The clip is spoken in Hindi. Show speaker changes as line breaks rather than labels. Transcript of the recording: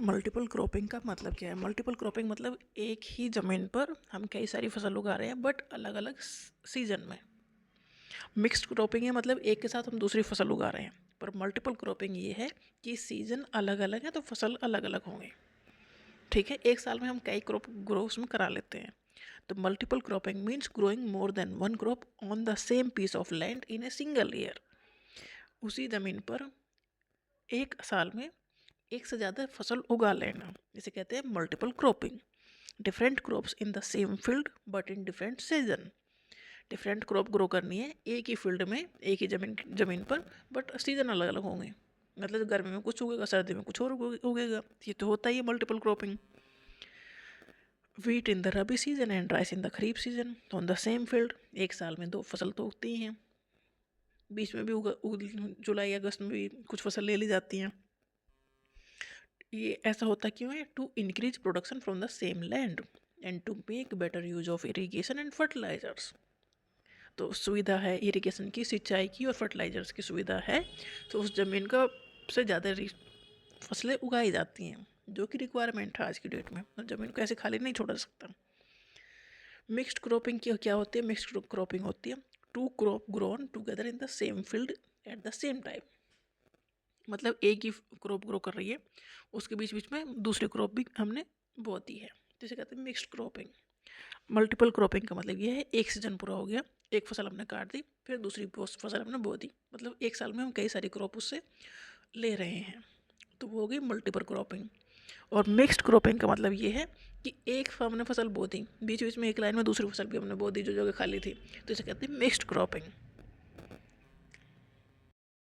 मल्टीपल क्रॉपिंग का मतलब क्या है? मल्टीपल क्रॉपिंग मतलब एक ही ज़मीन पर हम कई सारी फसल उगा रहे हैं बट अलग अलग सीजन में। मिक्स्ड क्रॉपिंग है मतलब एक के साथ हम दूसरी फसल उगा रहे हैं। पर मल्टीपल क्रॉपिंग ये है कि सीजन अलग अलग है तो फसल अलग अलग होंगे। ठीक है, एक साल में हम कई क्रॉप ग्रो उसमें करा लेते हैं। तो multiple cropping means growing more than one crop on the same piece of land in a single year. उसी ज़मीन पर एक साल में एक से ज़्यादा फसल उगा लेना, इसे कहते हैं multiple cropping. Different crops in the same field but in different season. Different crop grow करनी है एक ही फील्ड में, एक ही ज़मीन पर, बट सीजन अलग अलग होंगे। मतलब गर्मी में कुछ उगेगा, सर्दी में कुछ और उगेगा। ये तो होता ही है multiple cropping. Wheat in the rabi season and rice in the kharif season on the same field. एक साल में दो फसल तो उगती ही हैं, बीच में भी जुलाई अगस्त में भी कुछ फसल ले ली जाती हैं। ये ऐसा होता क्यों है? To increase production from the same land and to make better use of irrigation and fertilisers. तो सुविधा है इरिगेशन की, सिंचाई की और फर्टिलाइजर्स की सुविधा है, तो उस ज़मीन का से ज़्यादा फसलें उगाई जाती हैं, जो कि रिक्वायरमेंट है आज की डेट में। ज़मीन को ऐसे खाली नहीं छोड़ा सकता। मिक्स्ड क्रॉपिंग की क्या होती है? मिक्स्ड क्रॉपिंग होती है two crop grown together in the same field at the same time. मतलब एक ही क्रॉप ग्रो कर रही है, उसके बीच बीच में दूसरी क्रॉप भी हमने बो दी है, तो इसे कहते हैं मिक्स्ड क्रॉपिंग। मल्टीपल क्रॉपिंग का मतलब ये है एक सीजन पूरा हो गया, एक फसल हमने काट दी, फिर दूसरी फसल हमने बो दी, मतलब एक साल में हम कई सारी क्रॉप उससे ले रहे हैं, तो वो हो गई मल्टीपल क्रॉपिंग। और मिक्स्ड क्रॉपिंग का मतलब ये है कि एक हमने फसल बो दी, बीच बीच में एक लाइन में दूसरी फसल भी हमने बो दी जो जगह खाली थी, तो इसे कहते हैं मिक्स्ड क्रॉपिंग।